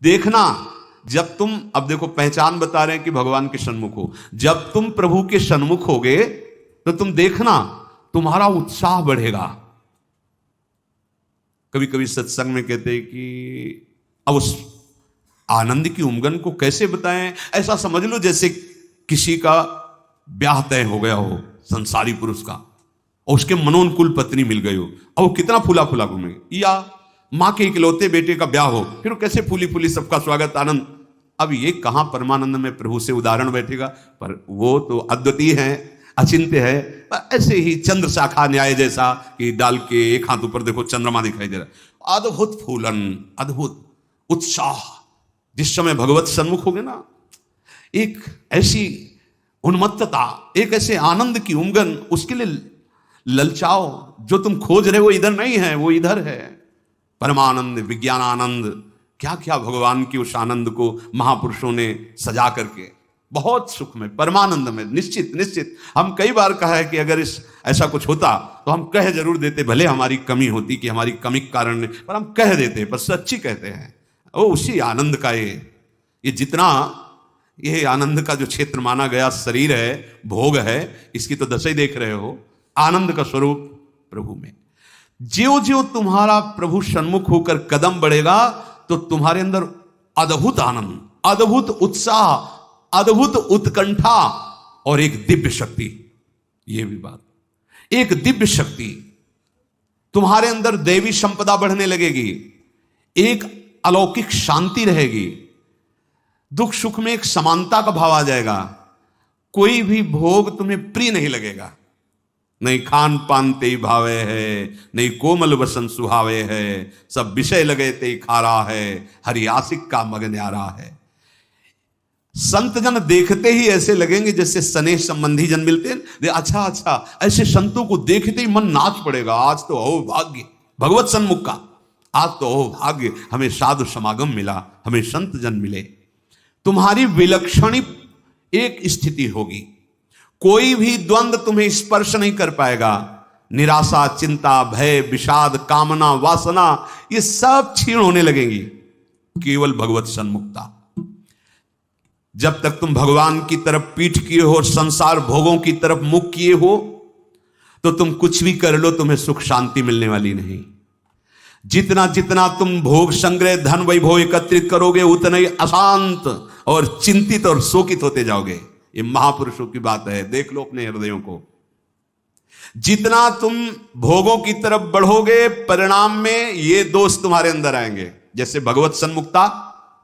देखना, जब तुम, अब देखो पहचान बता रहे हैं कि भगवान के सन्मुख हो, जब तुम प्रभु के सन्मुख होगे तो तुम देखना तुम्हारा उत्साह बढ़ेगा। कभी कभी सत्संग में कहते हैं कि अब उस आनंद की उमंगन को कैसे बताएं। ऐसा समझ लो जैसे किसी का ब्याह तय हो गया हो, संसारी पुरुष का, और उसके मनोनुकूल पत्नी मिल गई हो, और वो कितना फूला फूला घूमेगी। या मां के इकलौते बेटे का ब्याह हो, फिर वो कैसे फूली फूली सबका स्वागत आनंद। अब ये कहां परमानंद में प्रभु से उदाहरण बैठेगा, पर वो तो अद्वितीय है, अचिंत्य है। ऐसे ही चंद्र शाखा न्याय जैसा कि डाल के एक हाथ ऊपर देखो चंद्रमा दिखाई दे रहा, अद्भुत फूलन, अद्भुत उत्साह। जिस समय भगवत सन्मुख होगे ना, एक ऐसी उन्मत्तता, एक ऐसे आनंद की उमंगन, उसके लिए ललचाओ। जो तुम खोज रहे हो इधर नहीं है, वो इधर है। परमानंद, विज्ञानानंद, क्या क्या भगवान की उस आनंद को महापुरुषों ने सजा करके, बहुत सुख में, परमानंद में। निश्चित निश्चित हम कई बार कहा है कि अगर इस ऐसा कुछ होता तो हम कह जरूर देते, भले हमारी कमी होती कि हमारी कमी के कारण, पर हम कह देते, पर सच्ची कहते हैं। वो उसी आनंद का ये जितना ये आनंद का जो क्षेत्र माना गया शरीर है, भोग है, इसकी तो दशा ही देख रहे हो। आनंद का स्वरूप प्रभु में। ज्यों ज्यों तुम्हारा प्रभु सन्मुख होकर कदम बढ़ेगा तो तुम्हारे अंदर अद्भुत आनंद, अद्भुत उत्साह, अद्भुत उत्कंठा और एक दिव्य शक्ति, ये भी बात, एक दिव्य शक्ति तुम्हारे अंदर, देवी संपदा बढ़ने लगेगी, एक अलौकिक शांति रहेगी। दुख सुख में एक समानता का भाव आ जाएगा। कोई भी भोग तुम्हें प्रिय नहीं लगेगा। नहीं खान पान ते ही भावे है, नहीं कोमल वसन सुहावे है, सब विषय लगे ते ही खारा है, हरि आशिक का मग न्यारा है। संत जन देखते ही ऐसे लगेंगे जैसे स्नेह संबंधी जन मिलते हैं। अच्छा, ऐसे संतों को देखते ही मन नाच पड़ेगा, आज तो हो भाग्य भगवत सन्मुख का, आज तो हो भाग्य, हमें साधु समागम मिला, हमें संत जन मिले। तुम्हारी विलक्षण एक स्थिति होगी, कोई भी द्वंद्व तुम्हें स्पर्श नहीं कर पाएगा। निराशा, चिंता, भय, विषाद, कामना, वासना, ये सब क्षीण होने लगेंगी। केवल भगवत सन्मुखता। जब तक तुम भगवान की तरफ पीठ किए हो, संसार भोगों की तरफ मुख किए हो, तो तुम कुछ भी कर लो, तुम्हें सुख शांति मिलने वाली नहीं। जितना जितना तुम भोग संग्रह, धन वैभव एकत्रित करोगे, उतना ही अशांत और चिंतित और शोकित होते जाओगे। ये महापुरुषों की बात है, देख लो अपने हृदयों को। जितना तुम भोगों की तरफ बढ़ोगे, परिणाम में ये दोष तुम्हारे अंदर आएंगे। जैसे भगवत सन्मुखता,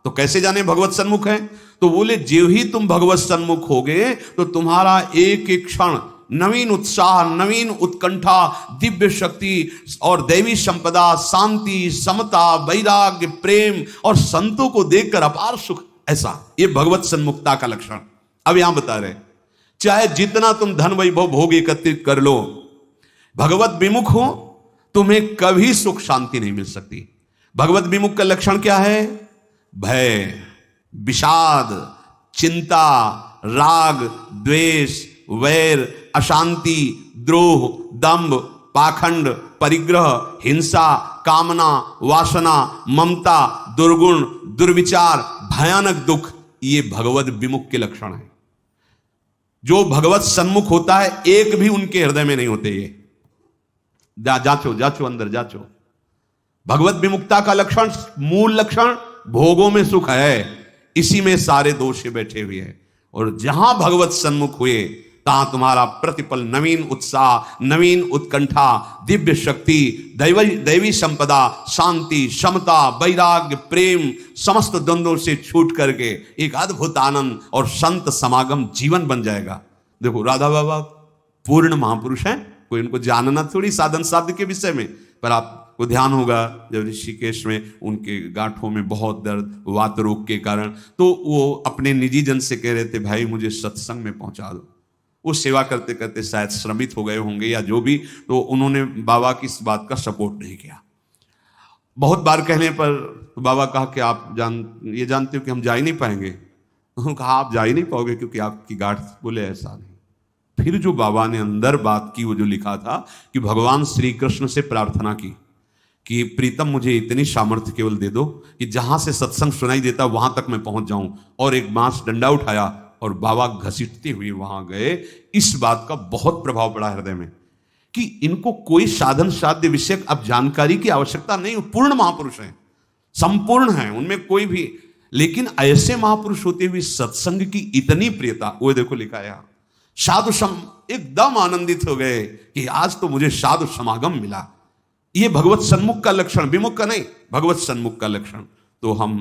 तो कैसे जाने भगवत सन्मुख है? तो बोले जो ही तुम भगवत सन्मुख होगे तो तुम्हारा एक एक क्षण नवीन उत्साह, नवीन उत्कंठा, दिव्य शक्ति और दैवी संपदा, शांति, समता, वैराग्य, प्रेम और संतों को देखकर अपार सुख, ऐसा ये भगवत सन्मुखता का लक्षण। अब यहां बता रहे, चाहे जितना तुम धन वैभव भोग एकत्रित कर लो, भगवत विमुख हो, तुम्हें कभी सुख शांति नहीं मिल सकती। भगवत विमुख का लक्षण क्या है? भय, विषाद, चिंता, राग, द्वेष, वैर, अशांति, द्रोह, दंभ, पाखंड, परिग्रह, हिंसा, कामना, वासना, ममता, दुर्गुण, दुर्विचार, भयानक दुख, ये भगवत विमुख के लक्षण है। जो भगवत सन्मुख होता है, एक भी उनके हृदय में नहीं होते। ये जाचो अंदर जाचो। भगवत विमुक्ता का लक्षण, मूल लक्षण भोगों में सुख है, इसी में सारे दोष बैठे हुए हैं। और जहां भगवत सन्मुख हुए, तहां तुम्हारा प्रतिपल नवीन उत्साह, नवीन उत्कंठा, दिव्य शक्ति, दैवी संपदा, शांति, समता, वैराग्य, प्रेम, समस्त द्वंद्वों से छूट करके एक अद्भुत आनंद और संत समागम जीवन बन जाएगा। देखो राधा बाबा पूर्ण महापुरुष हैं, कोई उनको जानना थोड़ी साधन साध्य के विषय में, पर आपको ध्यान होगा जब ऋषिकेश में उनके गांठों में बहुत दर्द, वात रोग के कारण, तो वो अपने निजी जन से कह रहे थे, भाई मुझे सत्संग में पहुंचा दो। वो सेवा करते करते शायद श्रमित हो गए होंगे या जो भी, तो उन्होंने बाबा की इस बात का सपोर्ट नहीं किया। बहुत बार कहने पर तो बाबा कहा कि आप ये जानते हो कि हम जा ही नहीं पाएंगे। उन्होंने कहा आप जा ही नहीं पाओगे क्योंकि आपकी गांठ, बोले ऐसा नहीं। फिर जो बाबा ने अंदर बात की, वो जो लिखा था कि भगवान श्री कृष्ण से प्रार्थना की कि प्रीतम मुझे इतनी सामर्थ्य केवल दे दो कि जहां से सत्संग सुनाई देता वहां तक मैं पहुंच जाऊं। और एक बांस डंडा उठाया और बाबा घसीटते हुए वहां गए। इस बात का बहुत प्रभाव पड़ा हृदय में कि इनको कोई साधन साध्य विषयक अब जानकारी की आवश्यकता नहीं, पूर्ण महापुरुष हैं, संपूर्ण हैं, उनमें कोई भी। लेकिन ऐसे महापुरुष होते हुए सत्संग की इतनी प्रियता, वो देखो लिखा है यहां, साधु सम, एकदम आनंदित हो गए कि आज तो मुझे साधु समागम मिला। ये भगवत सन्मुख का लक्षण, विमुख का नहीं, भगवत सन्मुख का लक्षण। तो हम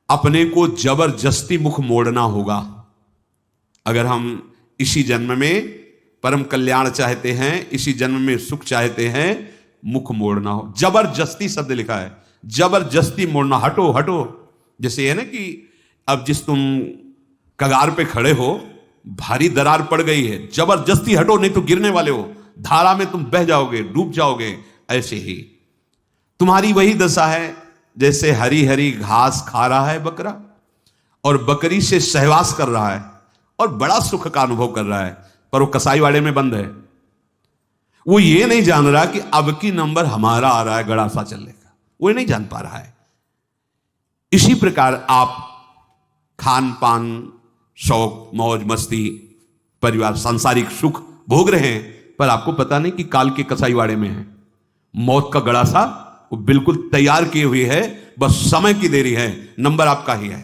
अपने को जबरदस्ती मुख मोड़ना होगा। अगर हम इसी जन्म में परम कल्याण चाहते हैं, इसी जन्म में सुख चाहते हैं, मुख मोड़ना हो। जबरदस्ती शब्द लिखा है, जबरदस्ती मोड़ना, हटो हटो। जैसे है ना कि अब जिस तुम कगार पे खड़े हो, भारी दरार पड़ गई है, जबरदस्ती हटो नहीं तो गिरने वाले हो, धारा में तुम बह जाओगे, डूब जाओगे। ऐसे ही तुम्हारी वही दशा है जैसे हरी हरी घास खा रहा है बकरा और बकरी से सहवास कर रहा है और बड़ा सुख का अनुभव कर रहा है, पर वो कसाईवाड़े में बंद है। वो ये नहीं जान रहा कि अब की नंबर हमारा आ रहा है गड़ासा चलने का, वो नहीं जान पा रहा है। इसी प्रकार आप खान पान, शौक, मौज मस्ती, परिवार, सांसारिक सुख भोग रहे हैं, पर आपको पता नहीं कि काल के कसाईवाड़े में है। मौत का गड़ासा वो बिल्कुल तैयार किए हुए है, बस समय की देरी है, नंबर आपका ही है।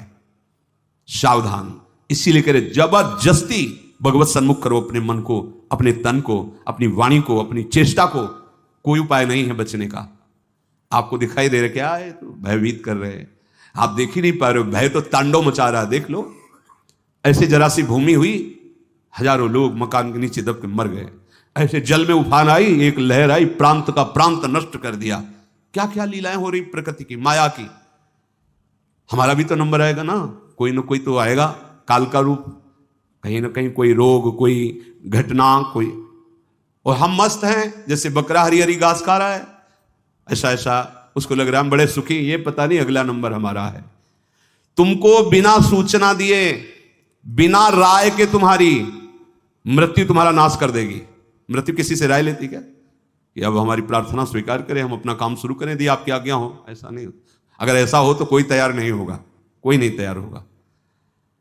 सावधान। इसीलिए कह रहे जबरदस्ती भगवत सन्मुख करो अपने मन को, अपने तन को, अपनी वाणी को, अपनी चेष्टा को। कोई उपाय नहीं है बचने का। आपको दिखाई दे रहा क्या है, तो भयभीत कर रहे हैं, आप देख ही नहीं पा रहे हो, भय तो तांडव मचा रहा है। देख लो, ऐसे जरा सी भूमि हुई, हजारों लोग मकान के नीचे दब के मर गए। ऐसे जल में उफान आई, एक लहर आई, प्रांत का प्रांत नष्ट कर दिया। क्या क्या लीलाएं हो रही प्रकृति की, माया की। हमारा भी तो नंबर आएगा ना कोई तो आएगा, काल का रूप, कहीं ना कहीं कोई रोग, कोई घटना, कोई। और हम मस्त हैं, जैसे बकरा हरी हरी घास खा रहा है, ऐसा ऐसा उसको लग रहा है हम बड़े सुखी, ये पता नहीं अगला नंबर हमारा है। तुमको बिना सूचना दिए, बिना राय के तुम्हारी मृत्यु तुम्हारा नाश कर देगी। मृत्यु किसी से राय लेती क्या कि अब हमारी प्रार्थना स्वीकार करें, हम अपना काम शुरू करें, दी आपकी आज्ञा हो? ऐसा नहीं। अगर ऐसा हो तो कोई तैयार नहीं होगा, कोई नहीं तैयार होगा।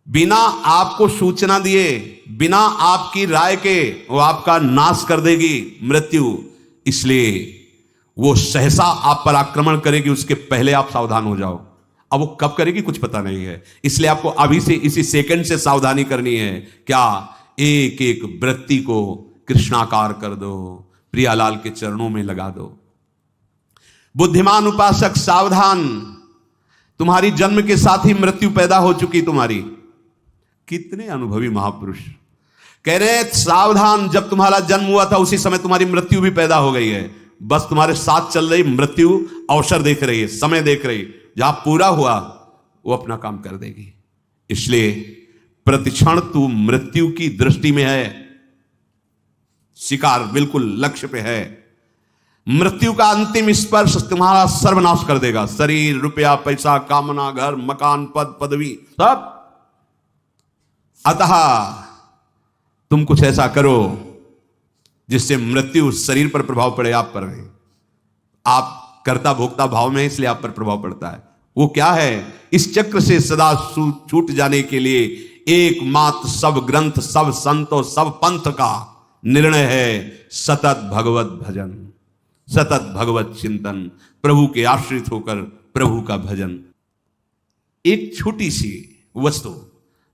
बिना आपको सूचना दिए, बिना आपकी राय के वो आपका नाश कर देगी मृत्यु। इसलिए वो सहसा आप पर आक्रमण करेगी, उसके पहले आप सावधान हो जाओ। अब वो कब करेगी कुछ पता नहीं है, इसलिए आपको अभी से, इसी सेकंड से सावधानी करनी है। क्या? एक एक वृत्ति को कृष्णाकार कर दो, प्रियालाल के चरणों में लगा दो। बुद्धिमान उपासक सावधान, तुम्हारी जन्म के साथ ही मृत्यु पैदा हो चुकी तुम्हारी। कितने अनुभवी महापुरुष कह रहे हैं सावधान, जब तुम्हारा जन्म हुआ था उसी समय तुम्हारी मृत्यु भी पैदा हो गई है। बस तुम्हारे साथ चल रही मृत्यु अवसर देख रही है, समय देख रही, जहां पूरा हुआ वो अपना काम कर देगी। इसलिए प्रतिक्षण तू मृत्यु की दृष्टि में है, शिकार बिल्कुल लक्ष्य पे है। मृत्यु का अंतिम स्पर्श तुम्हारा सर्वनाश कर देगा। शरीर, रुपया, पैसा, कामना, घर, मकान, पद, पदवी, सब। अतः तुम कुछ ऐसा करो जिससे मृत्यु शरीर पर प्रभाव पड़े, आप पर नहीं। आप कर्ता भोक्ता भाव में, इसलिए आप पर प्रभाव पड़ता है। वो क्या है? इस चक्र से सदा छूट जाने के लिए एकमात्र सब ग्रंथ, सब संत और सब पंथ का निर्णय है सतत भगवत भजन, सतत भगवत चिंतन, प्रभु के आश्रित होकर प्रभु का भजन। एक छोटी सी वस्तु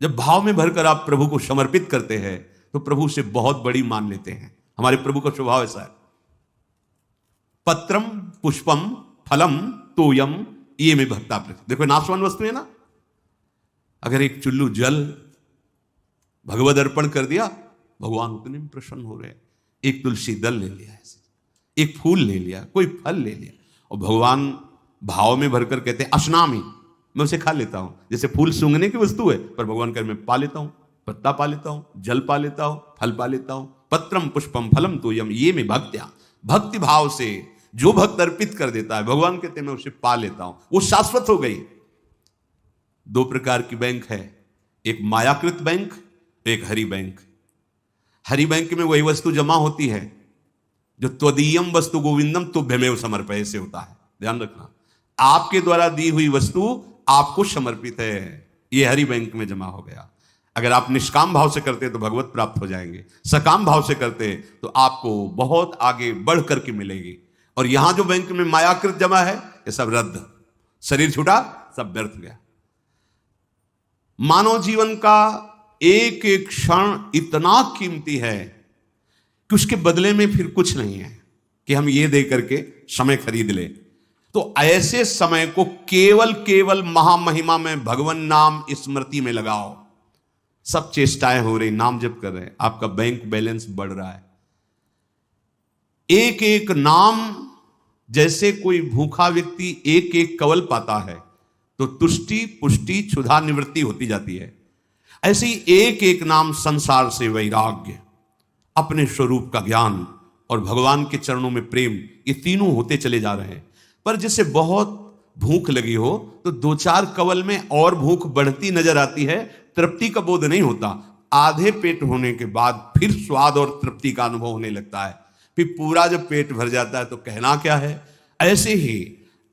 जब भाव में भरकर आप प्रभु को समर्पित करते हैं तो प्रभु से बहुत बड़ी मान लेते हैं। हमारे प्रभु का स्वभाव ऐसा है। पत्रम पुष्पम फलम तोयम ये में भक्ता प्रति। देखो नाशवान वस्तु है ना, अगर एक चुल्लू जल भगवद अर्पण कर दिया, भगवान उतने में प्रसन्न हो रहे हैं। एक तुलसी दल ले लिया, एक फूल ले लिया, कोई फल ले लिया, और भगवान भाव में भरकर कहते हैं अश्नामी, मैं उसे खा लेता हूं। जैसे फूल सूंघने की वस्तु है, पर भगवान कर मैं पा लेता हूं, पत्ता पा लेता हूं, जल पा लेता हूं, फल पा लेता हूं। पत्रम पुष्पम फलम तोयम ये में भक्त्या, भक्ति भाव से जो भक्त अर्पित कर देता है, भगवान कहते हैं मैं उसे पा लेता हूं, वो शाश्वत हो गई। दो प्रकार की बैंक है, एक मायाकृत बैंक, एक हरि बैंक। हरि बैंक में वही वस्तु जमा होती है जो त्वदीयम वस्तु गोविंदम तुभ्यमेव समर्पये से होता है। ध्यान रखना, आपके द्वारा दी हुई वस्तु आपको समर्पित है, ये हरि बैंक में जमा हो गया। अगर आप निष्काम भाव से करते तो भगवत प्राप्त हो जाएंगे, सकाम भाव से करते तो आपको बहुत आगे बढ़ करके मिलेगी। और यहां जो बैंक में मायाकृत जमा है ये सब रद्द, शरीर छूटा, सब व्यर्थ गया। मानव जीवन का एक एक क्षण इतना कीमती है कि उसके बदले में फिर कुछ नहीं है कि हम ये दे करके समय खरीद ले। तो ऐसे समय को केवल केवल महामहिमा में भगवान नाम स्मृति में लगाओ। सब चेष्टाएं हो रही, नाम जप कर रहे हैं, आपका बैंक बैलेंस बढ़ रहा है। एक एक नाम, जैसे कोई भूखा व्यक्ति एक एक कवल पाता है तो तुष्टि पुष्टि क्षुधा निवृत्ति होती जाती है, ऐसे ही एक एक नाम संसार से वैराग्य, अपने स्वरूप का ज्ञान और भगवान के चरणों में प्रेम, ये तीनों होते चले जा रहे हैं। पर जैसे बहुत भूख लगी हो तो दो चार कवल में और भूख बढ़ती नजर आती है, तृप्ति का बोध नहीं होता। आधे पेट होने के बाद फिर स्वाद और तृप्ति का अनुभव होने लगता है, फिर पूरा जब पेट भर जाता है तो कहना क्या है। ऐसे ही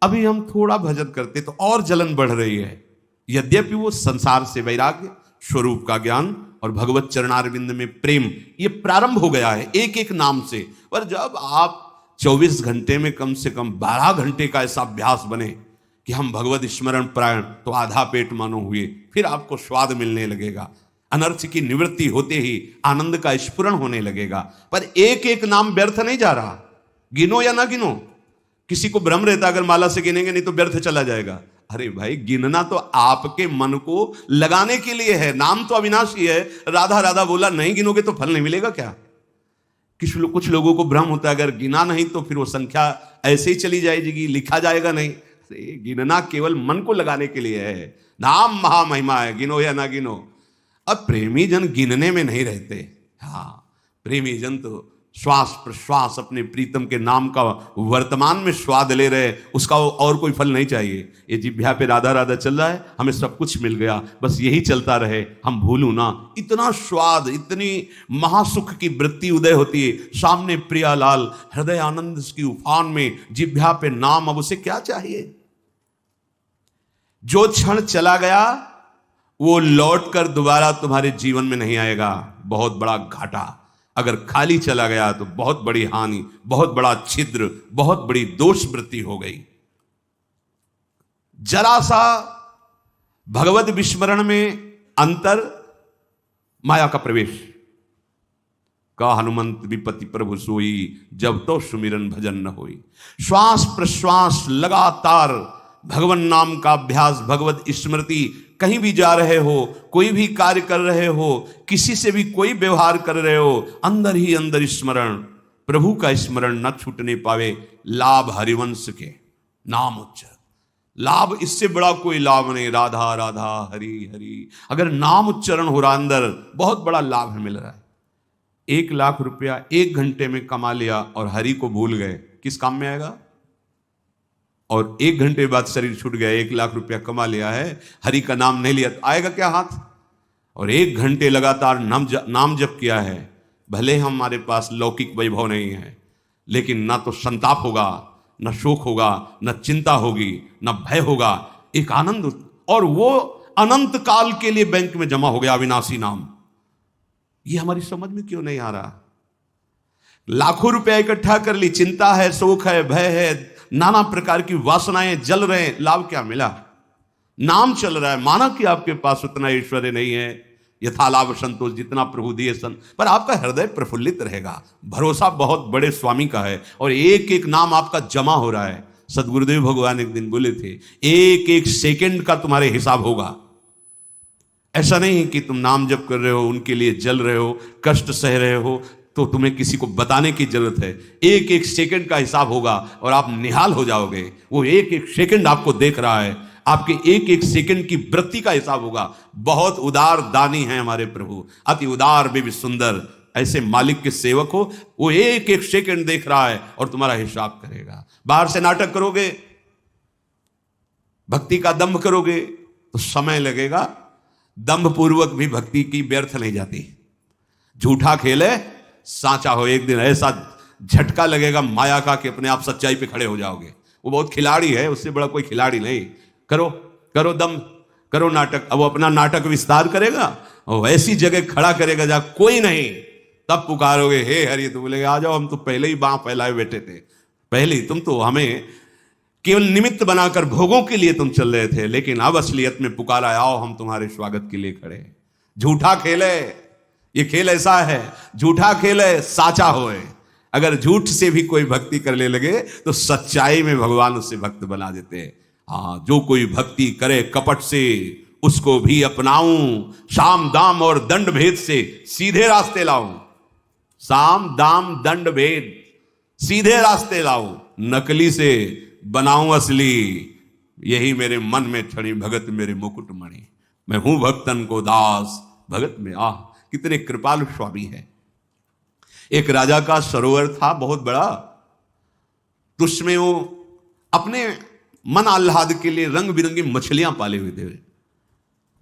अभी हम थोड़ा भजन करते तो और जलन बढ़ रही है, यद्यपि वो संसार से वैराग्य, स्वरूप का ज्ञान और भगवत चरणारविंद में प्रेम, ये प्रारंभ हो गया है एक एक नाम से। पर जब आप 24 घंटे में कम से कम 12 घंटे का ऐसा अभ्यास बने कि हम भगवत स्मरण प्राण, तो आधा पेट मानो हुए, फिर आपको स्वाद मिलने लगेगा, अनर्थ की निवृत्ति होते ही आनंद का स्फुरण होने लगेगा। पर एक एक नाम व्यर्थ नहीं जा रहा, गिनो या ना गिनो। किसी को भ्रम रहता अगर माला से गिनेंगे नहीं तो व्यर्थ चला जाएगा। अरे भाई, गिनना तो आपके मन को लगाने के लिए है, नाम तो अविनाशी है। राधा राधा बोला, नहीं गिनोगे तो फल नहीं मिलेगा क्या? कुछ लोगों को भ्रम होता है अगर गिना नहीं तो फिर वो संख्या ऐसे ही चली जाएगी, लिखा जाएगा नहीं। गिनना केवल मन को लगाने के लिए है, नाम महामहिमा है, गिनो या ना गिनो। अब प्रेमी जन गिनने में नहीं रहते। हाँ, प्रेमी जन तो श्वास प्रश्वास अपने प्रीतम के नाम का वर्तमान में स्वाद ले रहे, उसका और कोई फल नहीं चाहिए। ये जिह्वा पे राधा राधा चल रहा है, हमें सब कुछ मिल गया, बस यही चलता रहे, हम भूलू ना। इतना स्वाद, इतनी महासुख की वृत्ति उदय होती है, सामने प्रियालाल हृदय आनंद की उफान में, जिह्वा पे नाम, अब उसे क्या चाहिए? जो क्षण चला गया वो लौट कर दोबारा तुम्हारे जीवन में नहीं आएगा, बहुत बड़ा घाटा। अगर खाली चला गया तो बहुत बड़ी हानि, बहुत बड़ा छिद्र, बहुत बड़ी दोष वृत्ति हो गई। जरा सा भगवत विस्मरण में अंतर, माया का प्रवेश। का हनुमंत विपति प्रभु सोई, जब तो सुमिरन भजन न होई। श्वास प्रश्वास लगातार भगवान नाम का अभ्यास, भगवत स्मृति। कहीं भी जा रहे हो, कोई भी कार्य कर रहे हो, किसी से भी कोई व्यवहार कर रहे हो, अंदर ही अंदर स्मरण, प्रभु का स्मरण न छूटने पावे। लाभ हरिवंश के नाम उच्चारण, लाभ इससे बड़ा कोई लाभ नहीं। राधा राधा हरि हरि, अगर नाम उच्चारण हो रहा अंदर, बहुत बड़ा लाभ मिल रहा है। 1 लाख रुपया 1 घंटे में कमा लिया और हरि को भूल गए, किस काम में आएगा? और 1 घंटे बाद शरीर छूट गया, 1 लाख रुपया कमा लिया है, हरि का नाम नहीं लिया, तो आएगा क्या हाथ? और 1 घंटे लगातार नाम जप किया है, भले हमारे पास लौकिक वैभव नहीं है, लेकिन ना तो संताप होगा, न शोक होगा, न चिंता होगी, न भय होगा, एक आनंद। और वो अनंत काल के लिए बैंक में जमा हो गया अविनाशी नाम। ये हमारी समझ में क्यों नहीं आ रहा? लाखों रुपया इकट्ठा कर ली, चिंता है, शोक है, भय है, नाना प्रकार की वासनाएं जल रहे हैं, लाभ क्या मिला? नाम चल रहा है, माना कि आपके पास उतना ऐश्वर्य नहीं है, यथा लाभ संतोष जितना प्रभु दिए सन, पर आपका हृदय प्रफुल्लित रहेगा, भरोसा बहुत बड़े स्वामी का है, और एक एक नाम आपका जमा हो रहा है। सदगुरुदेव भगवान एक दिन बोले थे, एक एक सेकंड का तुम्हारे हिसाब होगा। ऐसा नहीं कि तुम नाम जप कर रहे हो, उनके लिए जल रहे हो, कष्ट सह रहे हो, तो तुम्हें किसी को बताने की जरूरत है। एक एक सेकंड का हिसाब होगा और आप निहाल हो जाओगे। वो एक एक सेकंड आपको देख रहा है, आपके एक एक सेकंड की वृत्ति का हिसाब होगा। बहुत उदार दानी है हमारे प्रभु, अति उदार भी सुंदर। ऐसे मालिक के सेवक हो, वो एक एक सेकंड देख रहा है और तुम्हारा हिसाब करेगा। बाहर से नाटक करोगे, भक्ति का दंभ करोगे तो समय लगेगा। दंभ पूर्वक भी भक्ति की व्यर्थ नहीं जाती। झूठा खेल है, साचा हो। एक दिन ऐसा झटका लगेगा माया का कि अपने आप सच्चाई पे खड़े हो जाओगे। वो बहुत खिलाड़ी है, उससे बड़ा कोई खिलाड़ी नहीं। करो करो दम करो नाटक। अब वो अपना नाटक विस्तार करेगा और ऐसी जगह खड़ा करेगा जहां कोई नहीं, तब पुकारोगे हे हरि, तो बोलेगा आ जाओ, हम तो पहले ही बांह फैलाए बैठे थे, पहले ही तुम तो हमें केवल निमित्त बनाकर भोगों के लिए तुम चल रहे थे, लेकिन अब असलियत में पुकारा आओ, हम तुम्हारे स्वागत के लिए खड़े हैं। झूठा खेल है ये, खेल ऐसा है, झूठा खेल है साचा होए। अगर झूठ से भी कोई भक्ति करने लगे तो सच्चाई में भगवान उससे भक्त बना देते हैं। हाँ, जो कोई भक्ति करे कपट से उसको भी अपनाऊं, साम दाम और दंड भेद से सीधे रास्ते लाऊं। साम दाम दंड भेद सीधे रास्ते लाऊं, नकली से बनाऊं असली। यही मेरे मन में छड़ी भगत मेरे मुकुट मणि। मैं हूं भक्तन को दास भगत में आह। कितने कृपालु स्वामी है। एक राजा का सरोवर था बहुत बड़ा, तो उसमें वो अपने मन आह्लाद के लिए रंग बिरंगी मछलियां पाले हुए थे।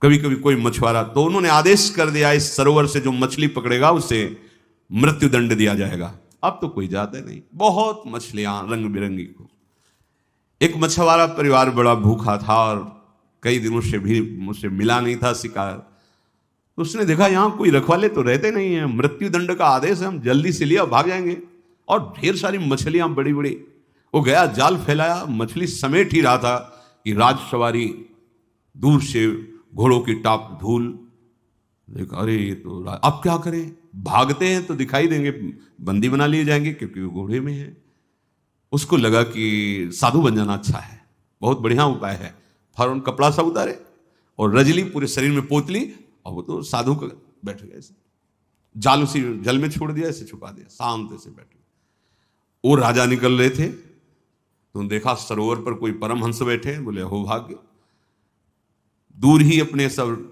कभी कभी कोई मछुआरा, तो उन्होंने आदेश कर दिया इस सरोवर से जो मछली पकड़ेगा उसे मृत्यु दंड दिया जाएगा। अब तो कोई जाता नहीं, बहुत मछलियां रंग बिरंगी को। एक मछुआरा परिवार बड़ा भूखा था और कई दिनों से भी मुझसे मिला नहीं था शिकार। तो उसने देखा यहां कोई रखवाले तो रहते नहीं है, मृत्यु दंड का आदेश है, हम जल्दी से लिया भाग जाएंगे। और ढेर सारी मछलियां बड़ी बड़ी। वो गया, जाल फैलाया, मछली समेट ही रहा था कि राजसवारी दूर से घोड़ों की टाप धूल देखा, अरे ये तो अब क्या करें, भागते हैं तो दिखाई देंगे, बंदी बना लिए जाएंगे क्योंकि वो घोड़े में है। उसको लगा कि साधु बन जाना अच्छा है, बहुत बढ़िया उपाय है। फौरन कपड़ा सा उतारे और रजली पूरे शरीर में पोत ली, और वो तो साधु का बैठ गए, जाल उसी जल में छोड़ दिया, ऐसे छुपा दिया, शांत से बैठ गए। वो राजा निकल रहे थे तो देखा सरोवर पर कोई परमहंस बैठे, बोले हो भाग्य। दूर ही अपने सब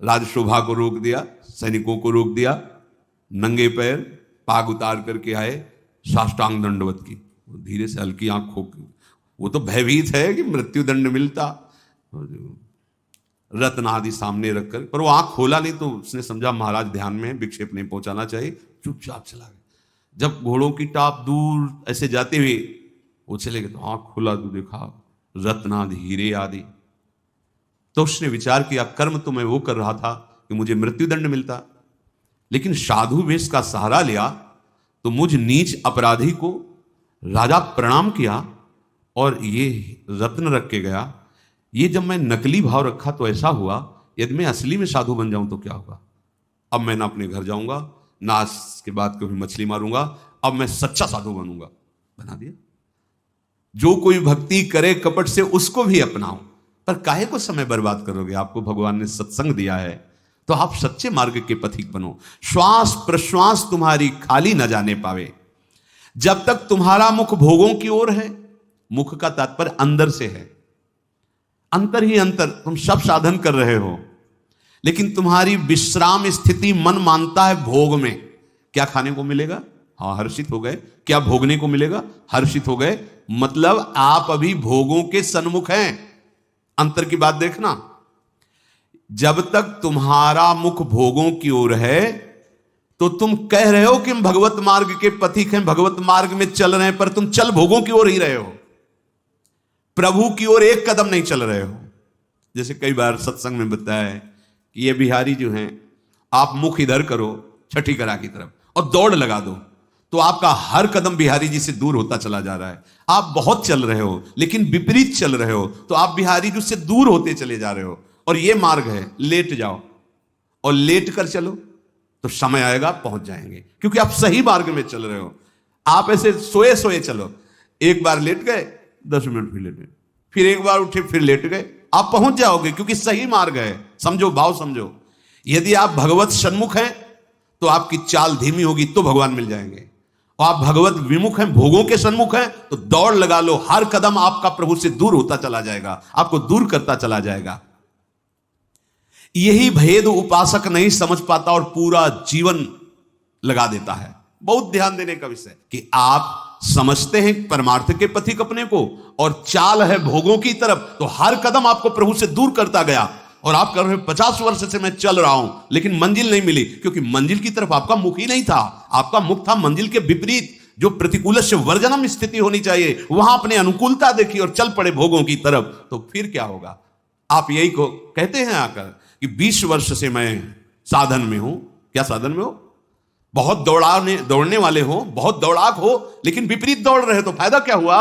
राजशोभा को रोक दिया, सैनिकों को रोक दिया, नंगे पैर पाग उतार करके आए, साष्टांग दंडवत की। धीरे से हल्की आंख खो, वो तो भयभीत है कि मृत्यु दंड मिलता, रत्न आदि सामने रखकर, पर वो आंख खोला नहीं। तो उसने समझा महाराज ध्यान में विक्षेप नहीं पहुंचाना चाहिए, चुपचाप चला गया। जब घोड़ों की टाप दूर ऐसे जाते हुए वो चले गए तो आंख खोला तो देखा रत्न आदि हीरे आदि। तो उसने विचार किया कर्म तो मैं वो कर रहा था कि मुझे मृत्यु दंड मिलता, लेकिन साधु वेश का सहारा लिया तो मुझ नीच अपराधी को राजा प्रणाम किया और ये रत्न रख के गया। ये जब मैं नकली भाव रखा तो ऐसा हुआ, यदि मैं असली में साधु बन जाऊं तो क्या होगा। अब मैं ना अपने घर जाऊंगा, ना आज के बाद कभी मछली मारूंगा, अब मैं सच्चा साधु बनूंगा। बना दिया। जो कोई भक्ति करे कपट से उसको भी अपनाओ, पर काहे को समय बर्बाद करोगे। आपको भगवान ने सत्संग दिया है तो आप सच्चे मार्ग के पथिक बनो। श्वास प्रश्वास तुम्हारी खाली न जाने पावे। जब तक तुम्हारा मुख भोगों की ओर है, मुख का तात्पर्य अंदर से है, अंतर ही अंतर, तुम सब साधन कर रहे हो लेकिन तुम्हारी विश्राम स्थिति मन मानता है भोग में। क्या खाने को मिलेगा, हाँ हर्षित हो गए। क्या भोगने को मिलेगा, हर्षित हो गए। मतलब आप अभी भोगों के सन्मुख हैं। अंतर की बात देखना, जब तक तुम्हारा मुख भोगों की ओर है तो तुम कह रहे हो कि हम भगवत मार्ग के पथिक हैं, भगवत मार्ग में चल रहे हैं, पर तुम चल भोगों की ओर ही रहे हो, प्रभु की ओर एक कदम नहीं चल रहे हो। जैसे कई बार सत्संग में बताया है कि ये बिहारी जो हैं, आप मुख इधर करो छठी करा की तरफ और दौड़ लगा दो तो आपका हर कदम बिहारी जी से दूर होता चला जा रहा है। आप बहुत चल रहे हो लेकिन विपरीत चल रहे हो तो आप बिहारी जी से दूर होते चले जा रहे हो। और ये मार्ग है, लेट जाओ और लेट कर चलो तो समय आएगा पहुंच जाएंगे, क्योंकि आप सही मार्ग में चल रहे हो। आप ऐसे सोए सोए चलो, एक बार लेट गए 10 मिनट फिर लेट गए, फिर एक बार उठे फिर लेट गए, आप पहुंच जाओगे क्योंकि सही मार्ग है। समझो, भाव समझो। यदि आप भगवत सन्मुख हैं तो आपकी चाल धीमी होगी तो भगवान मिल जाएंगे, और आप भगवत विमुख हैं, भोगों के सन्मुख हैं तो दौड़ लगा लो, हर कदम आपका प्रभु से दूर होता चला जाएगा, आपको दूर करता चला जाएगा। यही भेद उपासक नहीं समझ पाता और पूरा जीवन लगा देता है। बहुत ध्यान देने का विषय कि आप समझते हैं परमार्थ के पथिक अपने को और चाल है भोगों की तरफ, तो हर कदम आपको प्रभु से दूर करता गया और आप कर रहे 50 वर्ष से मैं चल रहा हूं लेकिन मंजिल नहीं मिली, क्योंकि मंजिल की तरफ आपका मुख ही नहीं था। आपका मुख था मंजिल के विपरीत, जो प्रतिकूल से वर्जनम स्थिति होनी चाहिए, वहां अपने अनुकूलता देखी और चल पड़े भोगों की तरफ, तो फिर क्या होगा? आप यही को कहते हैं आकर कि 20 वर्ष से मैं साधन में हूं। क्या साधन में हो? बहुत दौड़ने वाले हो, बहुत दौड़ाक हो, लेकिन विपरीत दौड़ रहे तो फायदा क्या हुआ?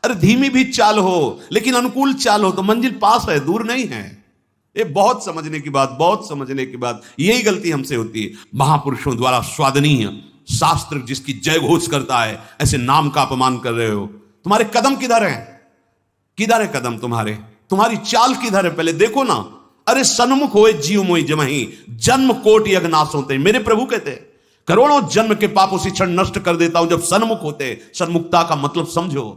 अरे धीमी भी चाल हो लेकिन अनुकूल चाल हो तो मंजिल पास है, दूर नहीं है। ये बहुत समझने की बात, बहुत समझने की बात। यही गलती हमसे होती है। महापुरुषों द्वारा स्वादनीय शास्त्र जिसकी जय घोष करता है, ऐसे नाम का अपमान कर रहे हो। तुम्हारे कदम किधर है? किधर है कदम तुम्हारे? तुम्हारी चाल किधर है? पहले देखो ना। अरे सन्मुख होए जीव मोहि जमहि, जन्म कोटि अगनाश होते। मेरे प्रभु कहते हैं करोड़ों जन्म के पापों से क्षण नष्ट कर देता हूं जब सन्मुख होते। सन्मुखता का मतलब समझो।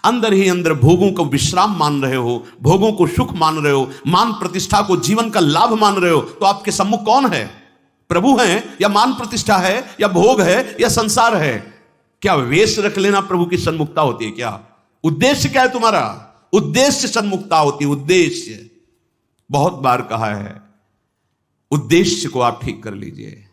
अंदर ही अंदर भोगों को विश्राम मान रहे हो, भोगों को सुख मान रहे हो, मान प्रतिष्ठा को जीवन का लाभ मान रहे हो, तो आपके सम्मुख कौन है? प्रभु हैं या मान प्रतिष्ठा है या भोग है या संसार है? क्या वेश रख लेना प्रभु की सन्मुखता होती है? क्या उद्देश्य क्या है तुम्हारा? उद्देश्य सन्मुखता होती है। उद्देश्य बहुत बार कहा है, उद्देश्य को आप ठीक कर लीजिए।